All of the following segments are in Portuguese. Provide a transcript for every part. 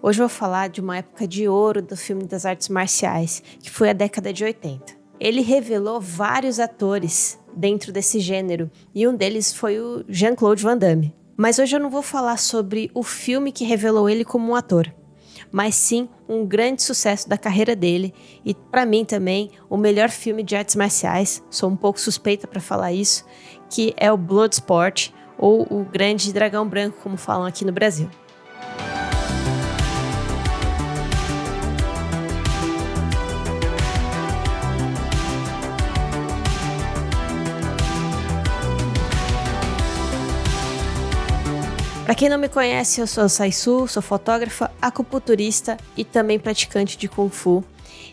Hoje eu vou falar de uma época de ouro do filme das artes marciais, que foi a década de 80. Ele revelou vários atores dentro desse gênero, e um deles foi o Jean-Claude Van Damme. Mas hoje eu não vou falar sobre o filme que revelou ele como um ator, mas sim um grande sucesso da carreira dele, e para mim também o melhor filme de artes marciais, sou um pouco suspeita para falar isso, que é o Bloodsport, ou o Grande Dragão Branco, como falam aqui no Brasil. Para quem não me conhece, eu sou a Saisu, sou fotógrafa, acupunturista e também praticante de Kung Fu.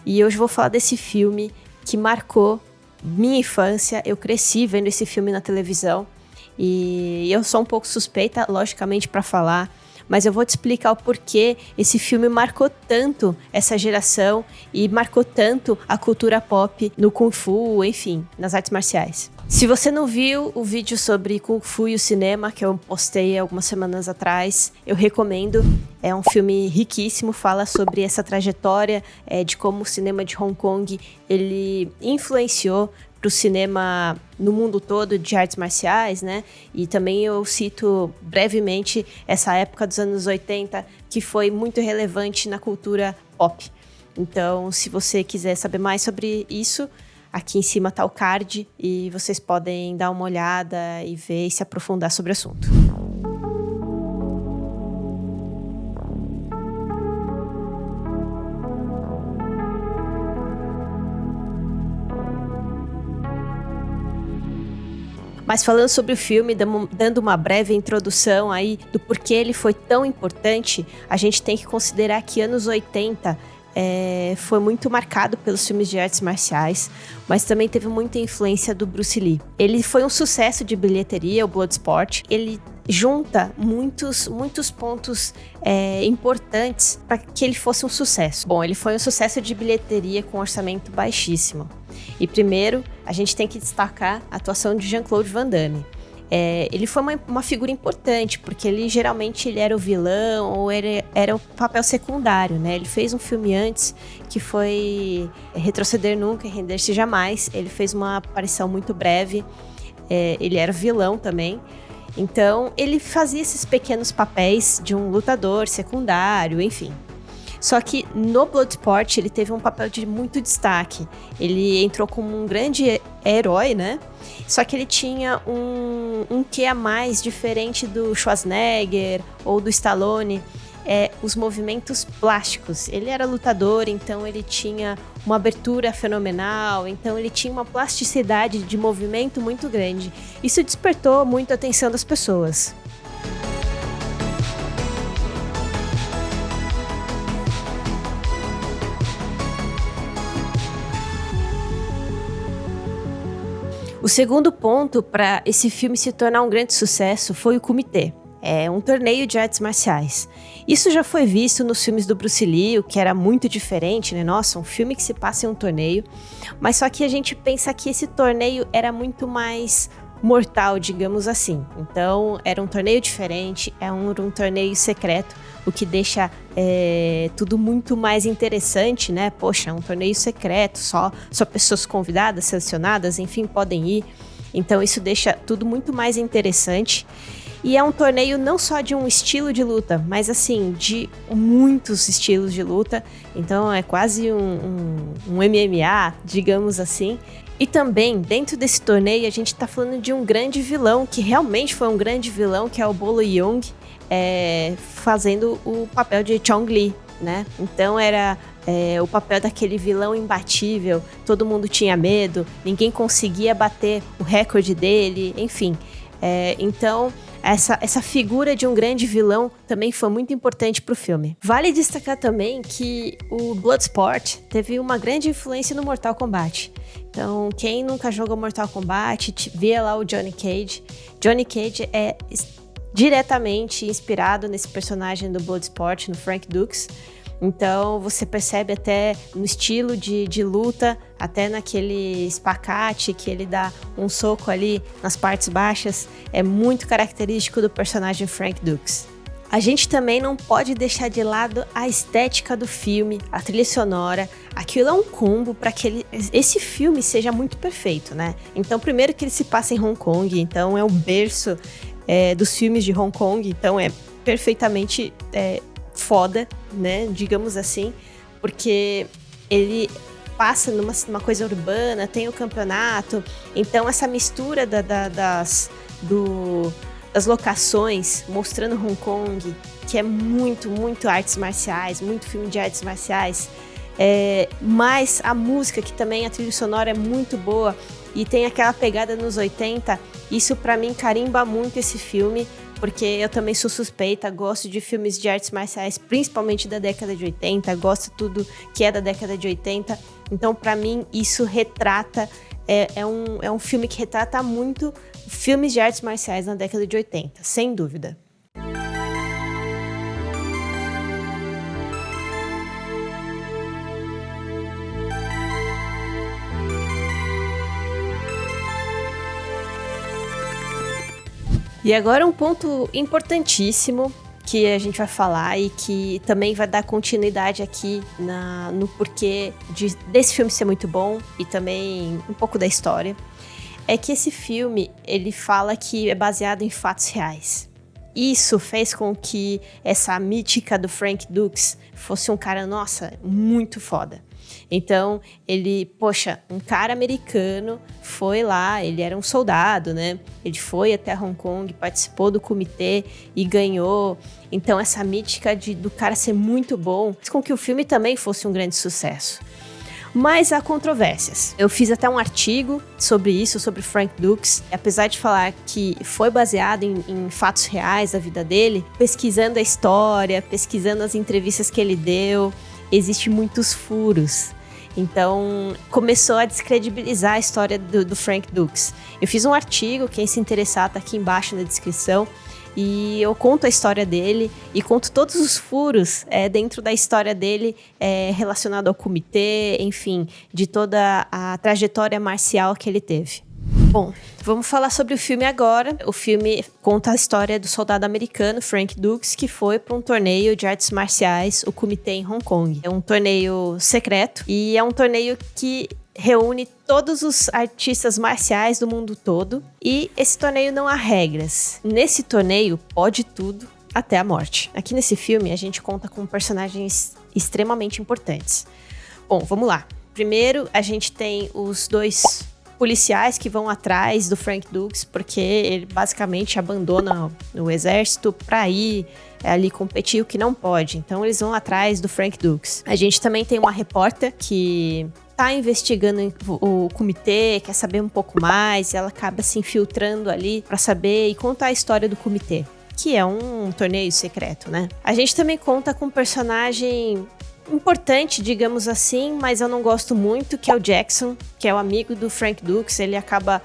E hoje vou falar desse filme que marcou minha infância. Eu cresci vendo esse filme na televisão e eu sou um pouco suspeita, logicamente, para falar, mas eu vou te explicar o porquê esse filme marcou tanto essa geração e marcou tanto a cultura pop no Kung Fu, enfim, nas artes marciais. Se você não viu o vídeo sobre Kung Fu e o cinema, que eu postei algumas semanas atrás, eu recomendo. É um filme riquíssimo, fala sobre essa trajetória de como o cinema de Hong Kong ele influenciou para o cinema no mundo todo de artes marciais, né? E também eu cito brevemente essa época dos anos 80, que foi muito relevante na cultura pop. Então, se você quiser saber mais sobre isso, aqui em cima está o card e vocês podem dar uma olhada e ver e se aprofundar sobre o assunto. Mas falando sobre o filme, dando uma breve introdução aí do porquê ele foi tão importante, a gente tem que considerar que anos 80 foi muito marcado pelos filmes de artes marciais, mas também teve muita influência do Bruce Lee. Ele foi um sucesso de bilheteria, o Bloodsport. Ele junta muitos pontos importantes para que ele fosse um sucesso. Bom, ele foi um sucesso de bilheteria com orçamento baixíssimo. E primeiro, a gente tem que destacar a atuação de Jean-Claude Van Damme. Ele foi uma figura importante, porque ele geralmente era o vilão ou era o papel secundário, né? Ele fez um filme antes que foi Retroceder Nunca e Render-se Jamais. Ele fez uma aparição muito breve, ele era vilão também. Então, ele fazia esses pequenos papéis de um lutador secundário, enfim. Só que no Bloodsport ele teve um papel de muito destaque. Ele entrou como um grande herói, né? Só que ele tinha um quê a mais diferente do Schwarzenegger ou do Stallone. Os movimentos plásticos. Ele era lutador, então ele tinha uma abertura fenomenal, então ele tinha uma plasticidade de movimento muito grande. Isso despertou muito a atenção das pessoas. O segundo ponto para esse filme se tornar um grande sucesso foi o Kumite. É um torneio de artes marciais. Isso já foi visto nos filmes do Bruce Lee, o que era muito diferente, né? Nossa, um filme que se passa em um torneio. Mas só que a gente pensa que esse torneio era muito mais mortal, digamos assim. Então, era um torneio diferente, um torneio secreto, o que deixa tudo muito mais interessante, né? Poxa, um torneio secreto, só pessoas convidadas, selecionadas, enfim, podem ir. Então, isso deixa tudo muito mais interessante. E é um torneio não só de um estilo de luta, mas assim, de muitos estilos de luta. Então é quase um MMA, digamos assim. E também, dentro desse torneio, a gente tá falando de um grande vilão, que realmente foi um grande vilão, que é o Bolo Yeung, fazendo o papel de Chong Li, né? Então era o papel daquele vilão imbatível, todo mundo tinha medo, ninguém conseguia bater o recorde dele, enfim. Então, essa figura de um grande vilão também foi muito importante para o filme. Vale destacar também que o Bloodsport teve uma grande influência no Mortal Kombat. Então, quem nunca jogou Mortal Kombat, vê lá o Johnny Cage. Johnny Cage é diretamente inspirado nesse personagem do Bloodsport, no Frank Dux. Então você percebe até no estilo de luta, até naquele espacate que ele dá um soco ali nas partes baixas, é muito característico do personagem Frank Dux. A gente também não pode deixar de lado a estética do filme, a trilha sonora. Aquilo é um combo para que esse filme seja muito perfeito, né? Então, primeiro que ele se passa em Hong Kong, então é o berço dos filmes de Hong Kong, então é perfeitamente foda, né? Digamos assim, porque ele passa numa coisa urbana, tem o campeonato, então essa mistura das locações mostrando Hong Kong, que é muito, muito artes marciais, muito filme de artes marciais, mas a música, que também a trilha sonora é muito boa e tem aquela pegada nos 80, isso pra mim carimba muito esse filme, porque eu também sou suspeita, gosto de filmes de artes marciais, principalmente da década de 80, gosto tudo que é da década de 80, então pra mim isso retrata, é um filme que retrata muito filmes de artes marciais na década de 80, sem dúvida. E agora um ponto importantíssimo que a gente vai falar e que também vai dar continuidade aqui no porquê desse filme ser muito bom e também um pouco da história, é que esse filme, ele fala que é baseado em fatos reais. Isso fez com que essa mítica do Frank Dux fosse um cara, nossa, muito foda. Então, um cara americano foi lá, ele era um soldado, né? Ele foi até Hong Kong, participou do comitê e ganhou. Então, essa mítica do cara ser muito bom fez com que o filme também fosse um grande sucesso. Mas há controvérsias. Eu fiz até um artigo sobre isso, sobre Frank Dux. Apesar de falar que foi baseado em fatos reais da vida dele, pesquisando a história, pesquisando as entrevistas que ele deu, existem muitos furos. Então, começou a descredibilizar a história do Frank Dux. Eu fiz um artigo, quem se interessar tá aqui embaixo na descrição, e eu conto a história dele e conto todos os furos dentro da história dele relacionado ao comitê, enfim, de toda a trajetória marcial que ele teve. Bom, vamos falar sobre o filme agora. O filme conta a história do soldado americano Frank Dux, que foi para um torneio de artes marciais, o Comitê em Hong Kong. É um torneio secreto e é um torneio que reúne todos os artistas marciais do mundo todo. E esse torneio não há regras. Nesse torneio pode tudo até a morte. Aqui nesse filme a gente conta com personagens extremamente importantes. Bom, vamos lá. Primeiro a gente tem os dois policiais que vão atrás do Frank Dux, porque ele basicamente abandona o exército para ir ali competir, o que não pode. Então eles vão atrás do Frank Dux. A gente também tem uma repórter que tá investigando o comitê, quer saber um pouco mais, e ela acaba se infiltrando ali para saber e contar a história do comitê, que é um torneio secreto, né? A gente também conta com um personagem importante, digamos assim, mas eu não gosto muito, que é o Jackson, que é o amigo do Frank Dux. Ele acaba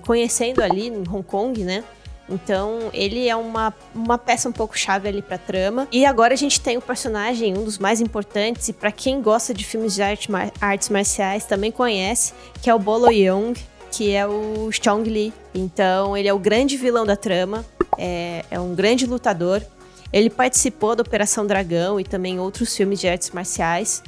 conhecendo ali em Hong Kong, né? Então, ele é uma peça um pouco chave ali pra trama. E agora a gente tem o personagem, um dos mais importantes, e pra quem gosta de filmes de artes marciais também conhece, que é o Bolo Yeung, que é o Chong Li. Então, ele é o grande vilão da trama, é um grande lutador. Ele participou da Operação Dragão e também outros filmes de artes marciais.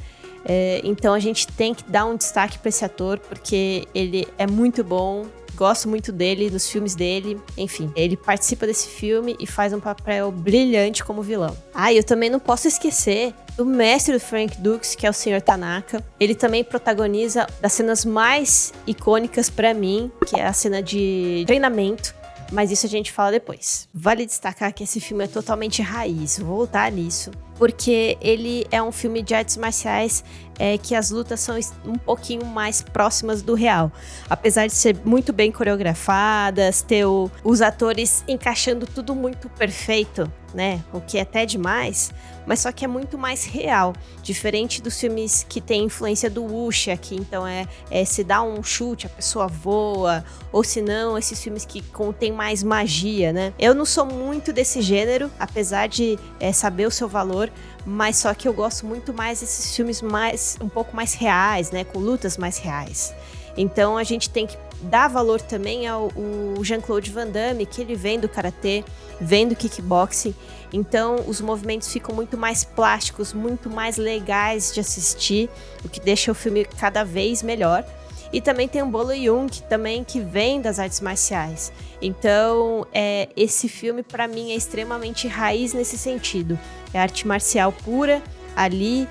Então a gente tem que dar um destaque para esse ator, porque ele é muito bom. Gosto muito dele, dos filmes dele. Enfim, ele participa desse filme e faz um papel brilhante como vilão. Eu também não posso esquecer do mestre do Frank Dux, que é o Sr. Tanaka. Ele também protagoniza das cenas mais icônicas para mim, que é a cena de treinamento. Mas isso a gente fala depois. Vale destacar que esse filme é totalmente raiz, vou voltar nisso, porque ele é um filme de artes marciais que as lutas são um pouquinho mais próximas do real. Apesar de ser muito bem coreografadas, ter os atores encaixando tudo muito perfeito, né? O que é até demais, mas só que é muito mais real. Diferente dos filmes que tem influência do wuxia, que então se dá um chute, a pessoa voa, ou se não, esses filmes que contêm mais magia, né? Eu não sou muito desse gênero, apesar de saber o seu valor, mas só que eu gosto muito mais desses filmes um pouco mais reais, né? Com lutas mais reais. Então a gente tem que dá valor também ao Jean-Claude Van Damme, que ele vem do karatê, vem do kickboxing, então os movimentos ficam muito mais plásticos, muito mais legais de assistir, o que deixa o filme cada vez melhor. E também tem o Bolo Yeung, também, que vem das artes marciais. Então, esse filme, para mim, é extremamente raiz nesse sentido. É arte marcial pura, ali,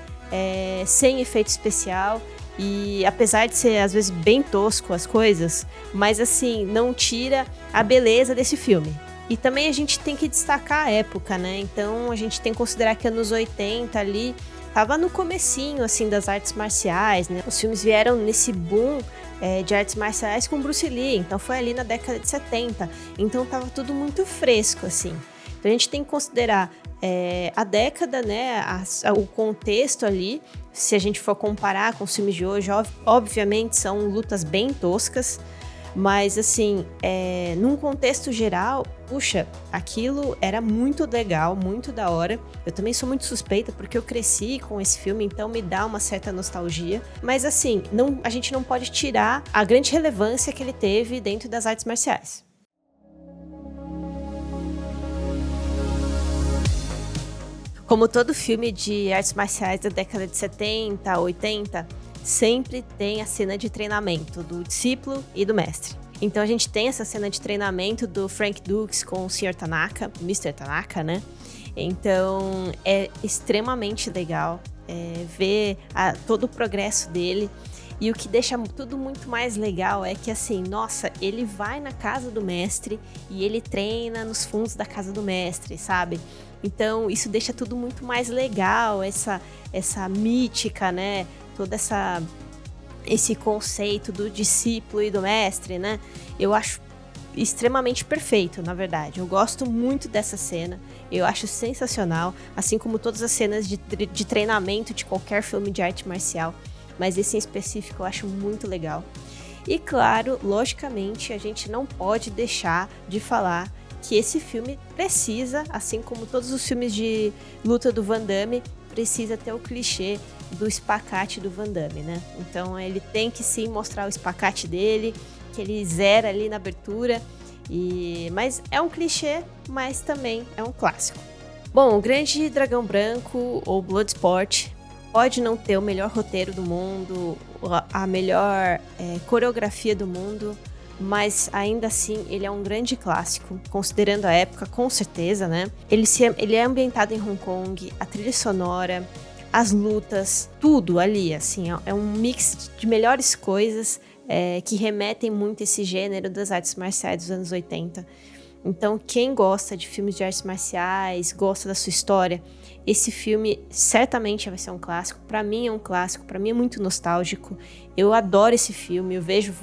sem efeito especial. E apesar de ser, às vezes, bem tosco as coisas, mas, assim, não tira a beleza desse filme. E também a gente tem que destacar a época, né? Então, a gente tem que considerar que anos 80 ali tava no comecinho, assim, das artes marciais, né? Os filmes vieram nesse boom de artes marciais com Bruce Lee, então foi ali na década de 70. Então tava tudo muito fresco, assim. Então a gente tem que considerar a década, né? O contexto ali. Se a gente for comparar com os filmes de hoje, obviamente são lutas bem toscas, mas assim, num contexto geral, puxa, aquilo era muito legal, muito da hora. Eu também sou muito suspeita porque eu cresci com esse filme, então me dá uma certa nostalgia. Mas assim, a gente não pode tirar a grande relevância que ele teve dentro das artes marciais. Como todo filme de artes marciais da década de 70, 80, sempre tem a cena de treinamento do discípulo e do mestre. Então a gente tem essa cena de treinamento do Frank Dux com o Sr. Tanaka, Mr. Tanaka, né? Então é extremamente legal ver todo o progresso dele. E o que deixa tudo muito mais legal é que, assim, nossa, ele vai na casa do mestre e ele treina nos fundos da casa do mestre, sabe? Então isso deixa tudo muito mais legal, essa mítica, né? Todo esse conceito do discípulo e do mestre, né? Eu acho extremamente perfeito, na verdade. Eu gosto muito dessa cena, eu acho sensacional, assim como todas as cenas de treinamento de qualquer filme de arte marcial, mas esse em específico eu acho muito legal. E claro, logicamente, a gente não pode deixar de falar que esse filme precisa, assim como todos os filmes de luta do Van Damme, precisa ter o clichê do espacate do Van Damme, né? Então ele tem que sim mostrar o espacate dele, que ele zera ali na abertura, mas é um clichê, mas também é um clássico. Bom, o Grande Dragão Branco, ou Bloodsport, pode não ter o melhor roteiro do mundo, a melhor coreografia do mundo, mas ainda assim ele é um grande clássico, considerando a época, com certeza, né? Ele é ambientado em Hong Kong, a trilha sonora, as lutas, tudo ali, assim, é um mix de melhores coisas que remetem muito a esse gênero das artes marciais dos anos 80. Então, quem gosta de filmes de artes marciais, gosta da sua história, esse filme certamente vai ser um clássico. Pra mim é um clássico, pra mim é muito nostálgico. Eu adoro esse filme, eu vejo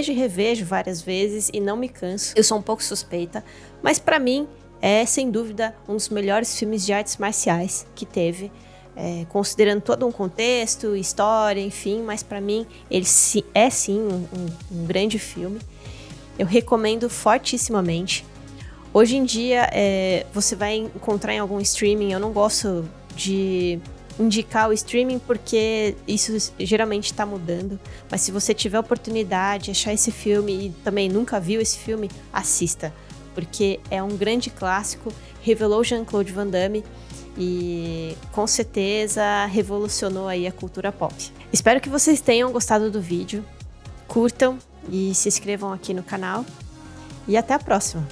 e revejo várias vezes e não me canso. Eu sou um pouco suspeita, mas pra mim é, sem dúvida, um dos melhores filmes de artes marciais que teve. Considerando todo um contexto, história, enfim, mas pra mim ele é sim um grande filme. Eu recomendo fortissimamente. Hoje em dia, você vai encontrar em algum streaming. Eu não gosto de indicar o streaming porque isso geralmente está mudando. Mas se você tiver a oportunidade de achar esse filme e também nunca viu esse filme, assista. Porque é um grande clássico, revelou Jean-Claude Van Damme e com certeza revolucionou aí a cultura pop. Espero que vocês tenham gostado do vídeo. Curtam e se inscrevam aqui no canal. E até a próxima!